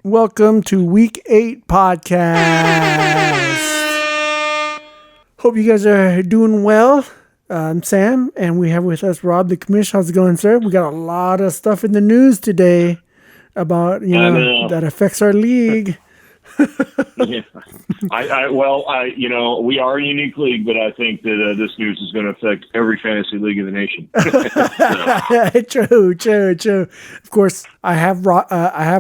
Welcome to Week 8 podcast. Hope you guys are doing well. I'm Sam, and we have with us Rob, the commissioner. How's it going, sir? We got a lot of stuff in the news today about, that affects our league. Yeah. We are a unique league, but I think that this news is going to affect every fantasy league in the nation. True. Of course, I have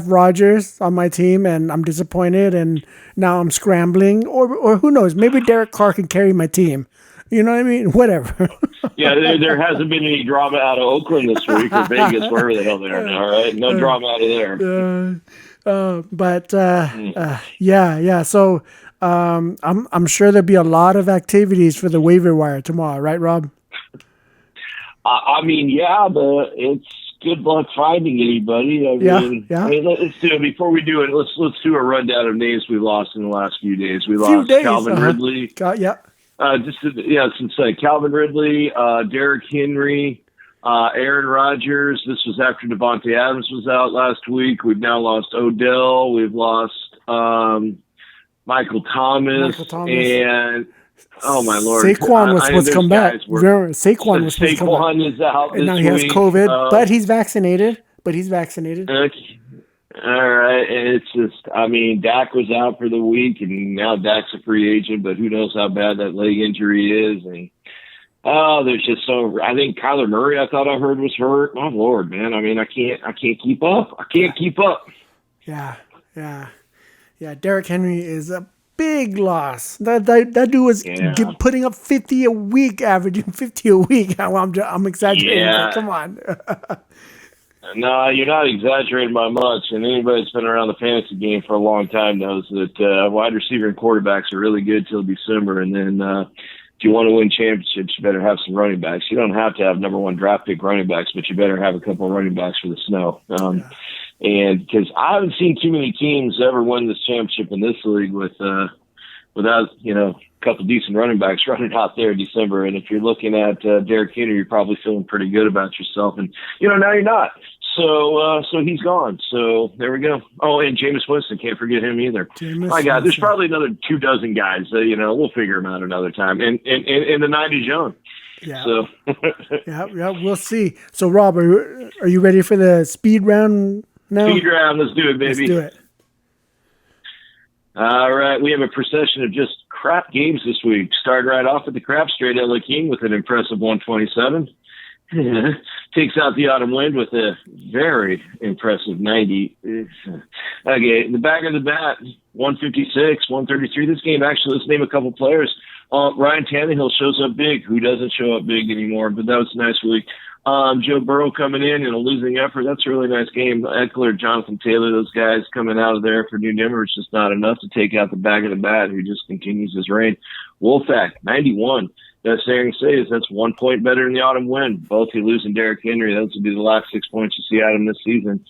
Rodgers on my team, and I'm disappointed, and now I'm scrambling. Or who knows? Maybe Derek Carr can carry my team. You know what I mean? Whatever. Yeah, there hasn't been any drama out of Oakland this week or Vegas, wherever the hell they are now, right? No drama out of there. Yeah. So I'm sure there'll be a lot of activities for the waiver wire tomorrow, right, Rob? But it's good luck finding anybody. Let's do it. Before we do it, let's do a rundown of names we lost in the last few days. We lost Calvin Ridley. Since Calvin Ridley, Derrick Henry, Aaron Rodgers. This was after Devontae Adams was out last week. We've now lost Odell. We've lost Michael Thomas. And oh my Lord, Saquon was supposed to come back. Saquon was supposed to come back. Saquon is out this week. And now he has COVID, but he's vaccinated. Okay. All right. And it's just, Dak was out for the week, and now Dak's a free agent, but who knows how bad that leg injury is. And there's just I think Kyler Murray, I thought I heard was hurt. My Lord, man. I can't keep up. Yeah. Derrick Henry is a big loss. That dude was putting up 50 a week, averaging 50 a week. I'm exaggerating. Yeah. Come on. No, you're not exaggerating by much. And anybody that's been around the fantasy game for a long time knows that wide receiver and quarterbacks are really good till December. And then if you want to win championships, you better have some running backs. You don't have to have number one draft pick running backs, but you better have a couple of running backs for the snow. And because I haven't seen too many teams ever win this championship in this league without a couple of decent running backs running out there in December. And if you're looking at Derrick Henry, you're probably feeling pretty good about yourself. And now you're not. So he's gone. So there we go. Oh, and Jameis Winston, can't forget him either. My God, there's probably another 24 guys. We'll figure them out another time. And the night is young. Yeah. So yeah, we'll see. So Rob, are you ready for the speed round now? Speed round, let's do it, baby. Let's do it. All right, we have a procession of just crap games this week. Started right off with the crap straight LA King with an impressive 127. Takes out the autumn wind with a very impressive 90. Okay, the back of the bat, 156, 133. This game, actually, let's name a couple players. Ryan Tannehill shows up big. Who doesn't show up big anymore? But that was a nice week. Joe Burrow coming in a losing effort. That's a really nice game. Eckler, Jonathan Taylor, those guys coming out of there for New Denver. It's just not enough to take out the back of the bat, who just continues his reign. Wolfpack, 91. Best thing I can say is that's 1 point better than the autumn wind. Both you losing Derrick Henry. Those would be the last 6 points you see out of him this season.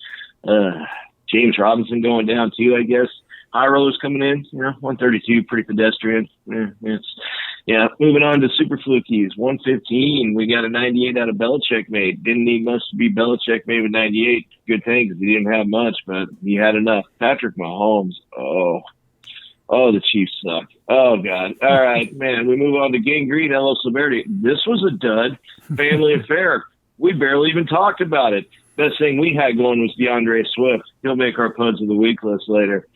James Robinson going down too, I guess. High rollers coming in, 132, pretty pedestrian. Moving on to super flukies, 115. We got a 98 out of Belichick made. Didn't need much to be Belichick made with 98. Good thing because he didn't have much, but he had enough. Patrick Mahomes, Oh, the Chiefs suck. Oh, God. All right, man, we move on to Gangrene, L.O. Liberty. This was a dud. Family affair. We barely even talked about it. Best thing we had going was DeAndre Swift. He'll make our Puds of the Week list later.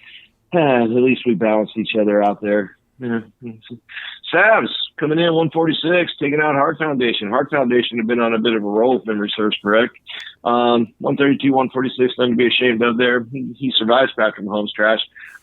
At least we balanced each other out there. Savs coming in 146, taking out Heart Foundation. Heart Foundation had been on a bit of a roll, if memory serves correct. 132, 146, nothing to be ashamed of there. He survives Patrick Mahomes' trash.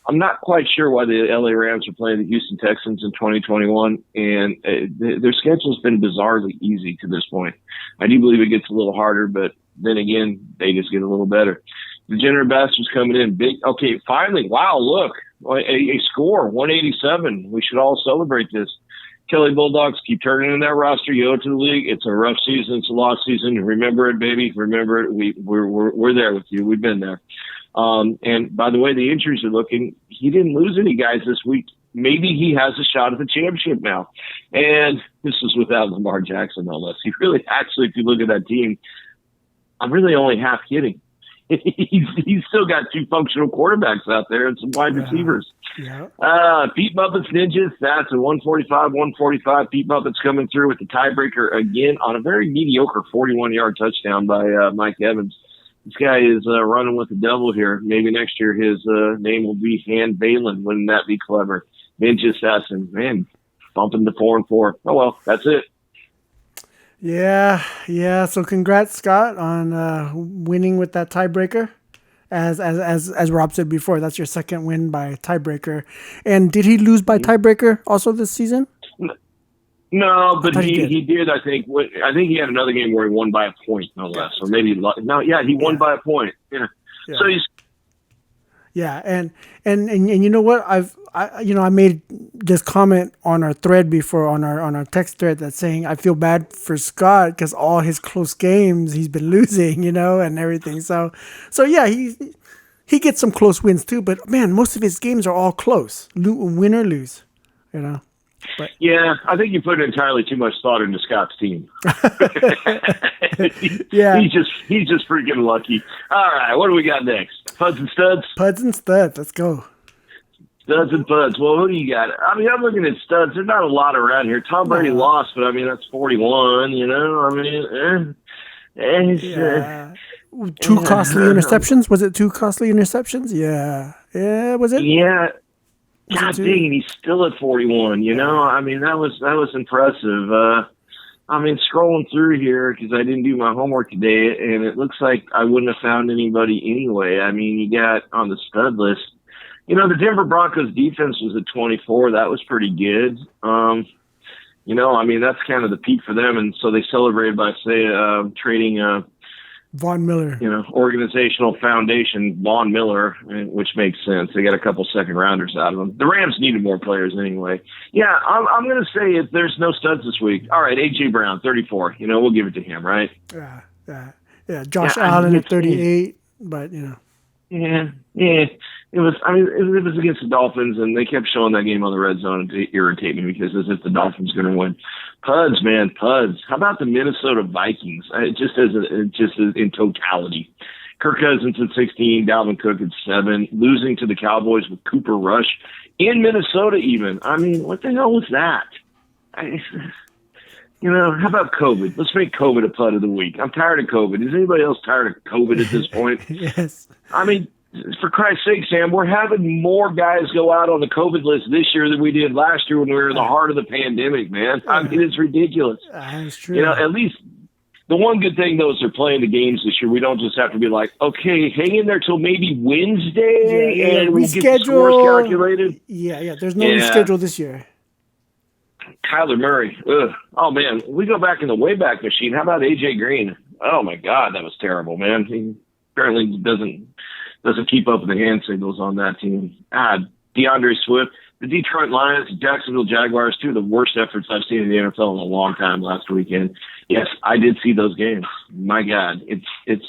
I'm not quite sure why the LA Rams are playing the Houston Texans in 2021, and their schedule's been bizarrely easy to this point. I do believe it gets a little harder, but then again, they just get a little better. Degenerate Bastards coming in big. Okay, finally, wow, look, a score, 187. We should all celebrate this. Kelly Bulldogs keep turning in that roster. You owe it to the league. It's a rough season. It's a lost season. Remember it, baby. Remember it. We're there with you. We've been there. And by the way, the injuries are looking. He didn't lose any guys this week. Maybe he has a shot at the championship now. And this is without Lamar Jackson, no less. He really, actually, if you look at that team, I'm really only half kidding. he's still got two functional quarterbacks out there and some wide receivers. Yeah. Pete Muppets Ninjas, that's a 145. Pete Muppets coming through with the tiebreaker again on a very mediocre 41-yard touchdown by Mike Evans. This guy is running with the devil here. Maybe next year his name will be Han Balin. Wouldn't that be clever? Ninja Assassin, man, bumping to 4-4. Oh well, that's it. Yeah. So congrats, Scott, on winning with that tiebreaker. As Rob said before, that's your second win by tiebreaker. And did he lose by tiebreaker also this season? No, but he did. I think he had another game where he won by a point, no less, or maybe he won by a point. Yeah. So he's. Yeah, and you know what? I made this comment on our thread before on our text thread that's saying I feel bad for Scott because all his close games he's been losing, and everything. So yeah, he gets some close wins too. But man, most of his games are all close, win or lose, But yeah, I think you put entirely too much thought into Scott's team. Yeah, he's just freaking lucky. All right, what do we got next? Puds and studs. Puds and studs. Let's go. Studs and puds. Well, who do you got? I mean, I'm looking at studs. There's not a lot around here. Tom Brady lost, but I mean that's 41. Yeah. Two costly interceptions. Was it two costly interceptions? Yeah. Was it? Yeah. God dang it, he's still at 41. I mean that was impressive. Scrolling through here because I didn't do my homework today, and it looks like I wouldn't have found anybody anyway. I mean, you got on the stud list. The Denver Broncos defense was at 24. That was pretty good. That's kind of the peak for them, and so they celebrated by trading Von Miller. Organizational foundation, Von Miller, which makes sense. They got a couple second rounders out of them. The Rams needed more players anyway. Yeah, I'm going to say if there's no studs this week. All right, A.J. Brown, 34. We'll give it to him, right? Yeah. Josh Allen at 38, but Yeah. It was against the Dolphins, and they kept showing that game on the red zone to irritate me because as if the Dolphins going to win. Puds, man, puds. How about the Minnesota Vikings? Just in totality. Kirk Cousins at 16, Dalvin Cook at 7, losing to the Cowboys with Cooper Rush in Minnesota even. I mean, what the hell was that? How about COVID? Let's make COVID a pud of the week. I'm tired of COVID. Is anybody else tired of COVID at this point? Yes. I mean, for Christ's sake, Sam, we're having more guys go out on the COVID list this year than we did last year when we were in the heart of the pandemic, man. I mean, it's ridiculous. That's true. At least the one good thing, though, is they're playing the games this year. We don't just have to be like, okay, hang in there till maybe Wednesday and we'll get the scores calculated. Yeah. There's no reschedule this year. Kyler Murray. Ugh. Oh, man. We go back in the Wayback Machine. How about A.J. Green? Oh, my God, that was terrible, man. He apparently doesn't keep up with the hand signals on that team. DeAndre Swift, the Detroit Lions, the Jacksonville Jaguars, two of the worst efforts I've seen in the NFL in a long time last weekend. Yes, I did see those games. My God, it's if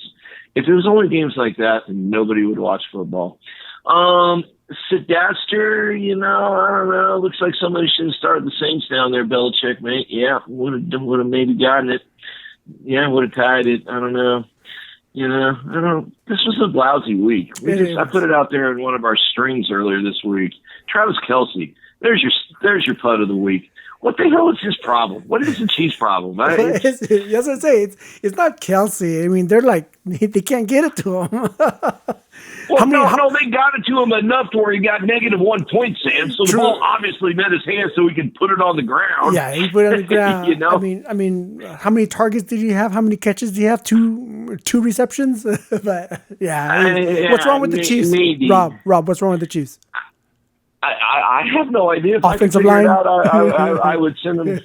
it was only games like that, then nobody would watch football. Sidaster, I don't know. Looks like somebody should have started the Saints down there, Belichick, mate. Yeah, would have maybe gotten it. Yeah, would have tied it. I don't know. I don't. This was a lousy week. I put it out there in one of our streams earlier this week. Travis Kelce, there's your putt of the week. What the hell is his problem? What is the Chiefs' problem? That's what I say. It's not Kelce. I mean, they're like they can't get it to him. Well, no, they got it to him enough to where he got -1 point, Sam. So the ball obviously met his hand, so he could put it on the ground. Yeah, he put it on the ground. I mean, how many targets did he have? How many catches did he have? Two receptions. But what's wrong with the Chiefs? Maybe. Rob, what's wrong with the Chiefs? I have no idea. If Offensive line? I would send them.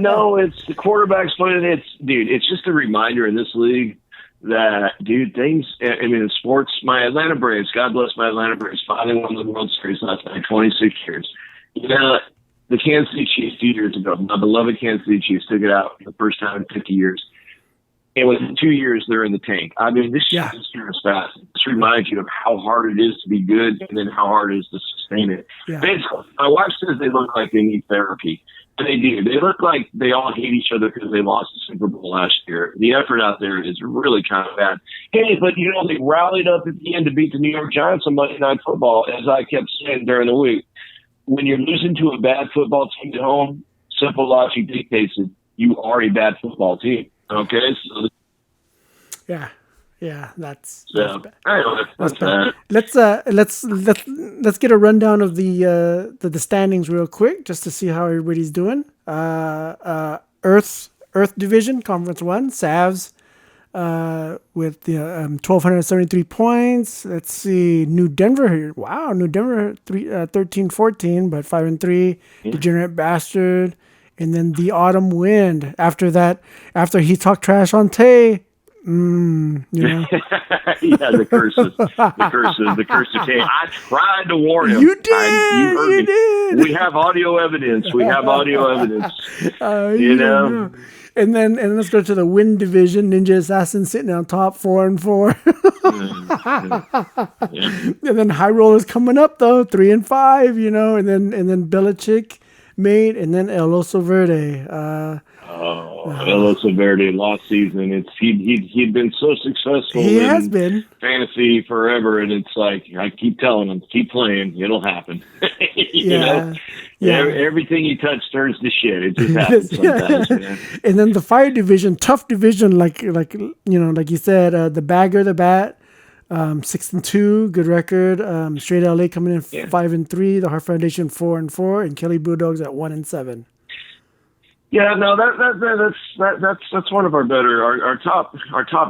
No, it's the quarterback's playing. It's just a reminder in this league that, things, in sports, my Atlanta Braves, God bless my Atlanta Braves, finally won the World Series last night, 26 years. The Kansas City Chiefs 2 years ago, my beloved Kansas City Chiefs took it out for the first time in 50 years. And within 2 years, they're in the tank. I mean, this shit is fast. This reminds you of how hard it is to be good and then how hard it is to sustain it. Yeah. Basically, my wife says they look like they need therapy. They do. They look like they all hate each other because they lost the Super Bowl last year. The effort out there is really kind of bad. Hey, but they rallied up at the end to beat the New York Giants on Monday Night Football, as I kept saying during the week. When you're losing to a bad football team at home, simple logic dictates that you are a bad football team. Okay? So Yeah, that's bad. Anyway, that's bad. Let's get a rundown of the standings real quick, just to see how everybody's doing. Earth Division, Conference 1, Savs with the 1,273 points. Let's see, New Denver here. Wow, New Denver 13-14, but 5-3. Degenerate Bastard, and then the Autumn Wind. After he talked trash on Tay. Yeah, the curses of Tay. I tried to warn him. You did. We have audio evidence. And then let's go to the Wind Division. Ninja Assassin sitting on top, 4-4. And then High Rollers coming up though, 3-5. And then Belichick, Mate, and then El Oso Verde. El Oso Verde last season. He'd been so successful. He has been fantasy forever, and it's like I keep telling him, keep pplaying, it'll happen. Everything you touch turns to shit. It just happens sometimes. And then the Fire Division, tough division, like you said, the Bagger, the Bat, 6-2, good record. Straight LA coming in 5-3. The Heart Foundation 4-4, and Kelly Bulldogs at 1-7. Yeah, no, that's one of our better our top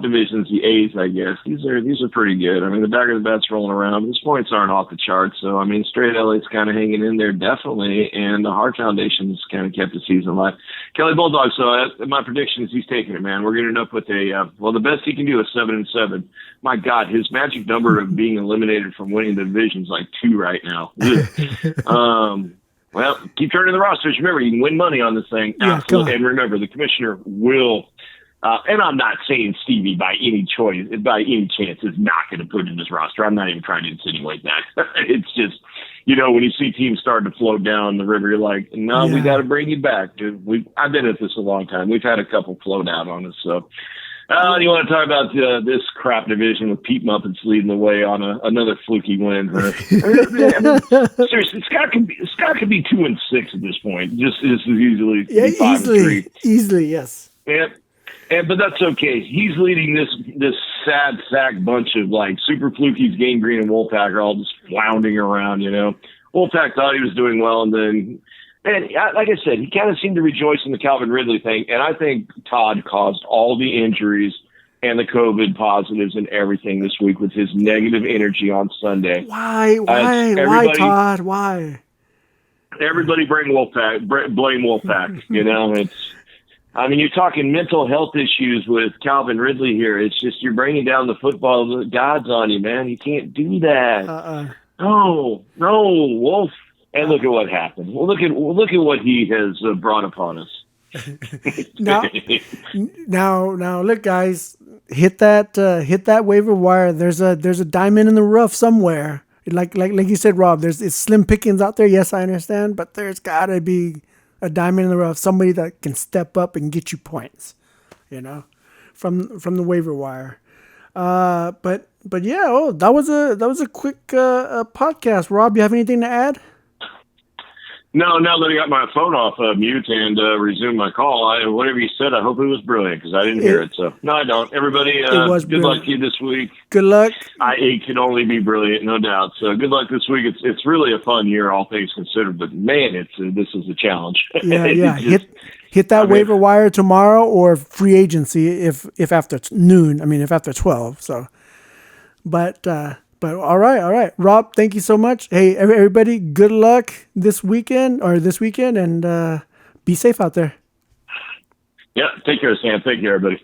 divisions, the A's, I guess. These are pretty good. I mean, the Bagger, the Bats rolling around. These points aren't off the charts, so I mean, Straight LA's kind of hanging in there definitely, and the Heart Foundation's kind of kept the season alive. Kelly Bulldog, so my prediction is he's taking it, man. We're going to end up with the best he can do is 7-7. My God, his magic number of being eliminated from winning the division is like 2 right now. Well, keep turning the rosters. Remember, you can win money on this thing. Yeah, and remember, the commissioner will, and I'm not saying Stevie by any chance is not going to put in his roster. I'm not even trying to insinuate that. It's just, when you see teams starting to float down the river, you're like, no, we got to bring you back, dude. I've been at this a long time. We've had a couple float out on us, so. You want to talk about this crap division with Pete Muppets leading the way on another fluky win? Seriously, Scott could be 2-6 at this point. Just as easily. Yeah, 5-3. Easily, yes. But that's okay. He's leading this sad sack bunch of like super flukies. Game Green and Wolfpack are all just floundering around. Wolfpack thought he was doing well, and then. And like I said, he kind of seemed to rejoice in the Calvin Ridley thing. And I think Todd caused all the injuries and the COVID positives and everything this week with his negative energy on Sunday. Why, Todd? Why? Everybody blame Wolfpack. You're talking mental health issues with Calvin Ridley here. It's just you're bringing down the football gods on you, man. You can't do that. No, Wolf. And look at what happened. Well, look at what he has brought upon us. now, look, guys, hit that waiver wire. There's a diamond in the rough somewhere. Like you said, Rob. It's slim pickings out there. Yes, I understand, but there's got to be a diamond in the rough. Somebody that can step up and get you points. From the waiver wire. But yeah. That was a quick podcast. Rob, you have anything to add? No, now that I got my phone off mute and resumed my call, whatever you said, I hope it was brilliant because I didn't hear it. So, no, I don't. Everybody, good luck to you this week. Good luck. It can only be brilliant, no doubt. So, good luck this week. It's really a fun year, all things considered. But, man, this is a challenge. Yeah. Hit that waiver wire tomorrow or free agency if after noon. if after 12. So, But all right. Rob, thank you so much. Hey, everybody, good luck this weekend, and be safe out there. Yeah, take care, Sam. Take care, everybody.